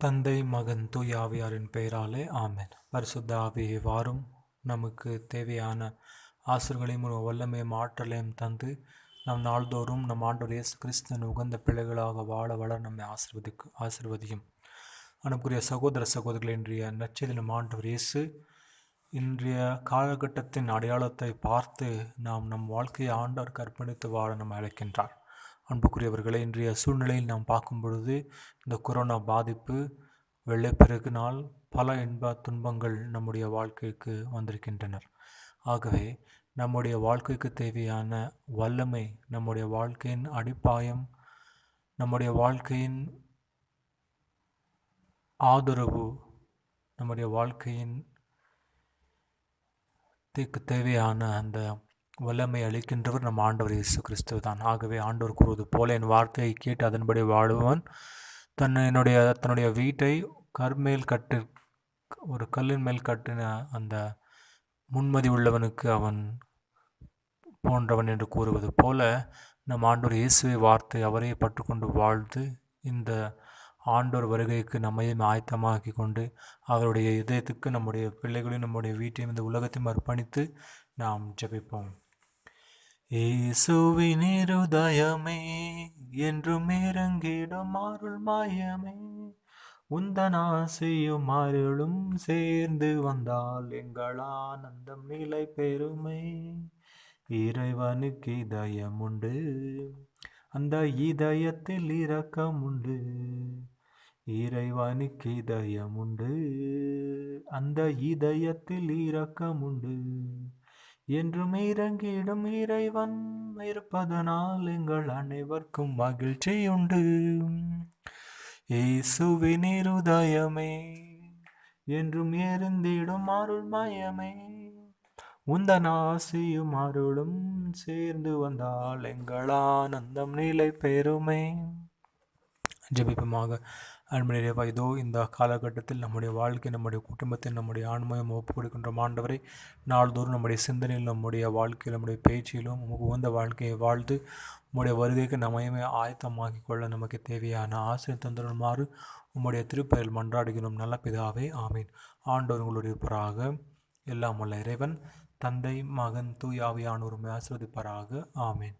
தந்தை மகன் தூய ஆவியாரின் பெயராலே ஆமென். பரிசுத்த ஆவியை வாரும், நமக்கு தேவையான ஆசிர்களையும் வல்லமையும் ஆற்றலையும் தந்து நம் நாள்தோறும் நம் ஆண்டவர் இயேசு கிறிஸ்துவின் உகந்த பிள்ளைகளாக வாழ வளர நம்மை ஆசிர்வதியும். அனுப்புரிய சகோதர சகோதரிகள், இன்றைய நற்செய்தி நம் ஆண்டவர் இயேசு இன்றைய காலகட்டத்தின் அடையாளத்தை பார்த்து நம் வாழ்க்கையை ஆண்டவருக்கு அர்ப்பணித்து வாழ நம்ம அழைக்கின்றார். அன்புக்குரியவர்களை, இன்றைய சூழ்நிலையில் நாம் பார்க்கும் பொழுது இந்த கொரோனா பாதிப்பு, வெள்ளைப்பெருக்கினால் பல இன்ப துன்பங்கள் நம்முடைய வாழ்க்கைக்கு வந்திருக்கின்றனர். ஆகவே நம்முடைய வாழ்க்கைக்கு தேவையான வல்லமை, நம்முடைய வாழ்க்கையின் அடிப்பாயம், நம்முடைய வாழ்க்கையின் ஆதரவு, நம்முடைய வாழ்க்கையின் தேவையான அந்த வல்லமை அளிக்கின்றவர் நம் ஆண்டவர் இயேசு கிறிஸ்துவ தான். ஆகவே ஆண்டவர் கூறுவது போல, என் வார்த்தையை கேட்டு அதன்படி வாழுவன் தன்னுடைய வீட்டை ஒரு கல்லின் மேல் கட்டின அந்த முன்மதி உள்ளவனுக்கு அவன் போன்றவன் என்று கூறுவது போல, நம் ஆண்டவர் இயேசுவை வார்த்தை அவரை பற்றுக்கொண்டு வாழ்ந்து இந்த ஆண்டோர் வருகைக்கு நம்மையும் ஆயத்தமாக்கி கொண்டு அவருடைய இதயத்துக்கு நம்முடைய பிள்ளைகளையும் நம்முடைய வீட்டையும் இந்த உலகத்தையும் அர்ப்பணித்து நாம் ஜெபிப்போம். இயேசுவின் இருதயமே என்றும் இறங்கிடும் அருள் மாயமே, உந்தன் ஆசையும் அருளும் சேர்ந்து வந்தால் எங்கள் ஆனந்தம் நிலை பெருமை. இறைவனுக்கு இதயம் உண்டு, அந்த இதயத்தில் இரக்கம் உண்டு. இறைவனுக்கு இதயம் உண்டு, அந்த இதயத்தில் இரக்கம் உண்டு. என்றும் இறங்கிடும் இறைவன் இருப்பதனால் எங்கள் அனைவருக்கும் மகிழ்ச்சி உண்டு. இயேசுவின் இருதயமே என்றும் எரிந்திடும் அருள்மயமே, உந்தன் ஆசையும் அருளும் சேர்ந்து வந்தால் எங்கள் ஆனந்தம் நிலை பெருமை. ஜெபிப்பமாக. அன்புடைய இதோ இந்த காலகட்டத்தில் நம்முடைய வாழ்க்கை, நம்முடைய குடும்பத்தில், நம்முடைய ஆன்மையும் ஒப்பு கொடுக்கின்ற ஆண்டவரை, நாள்தோறும் நம்முடைய சிந்தனையில், நம்முடைய வாழ்க்கையில், நம்முடைய பேச்சிலும் உகந்த வாழ்க்கையை வாழ்ந்து உம்முடைய வருகைக்கு நம்மையுமே ஆயத்தமாக்கி கொள்ள நமக்கு தேவையான ஆசிரியர் தந்துடுமாறு உம்முடைய திருப்பெயரில் மன்றாடுகிறோம் நல்ல பிதாவே, ஆமீன். ஆண்டவர் உங்களுடைய இருப்பராக. எல்லாம் உள்ள இறைவன் தந்தை மகன் தூய ஆவியானோர் ஆசீர்வதிப்பாராக. ஆமீன்.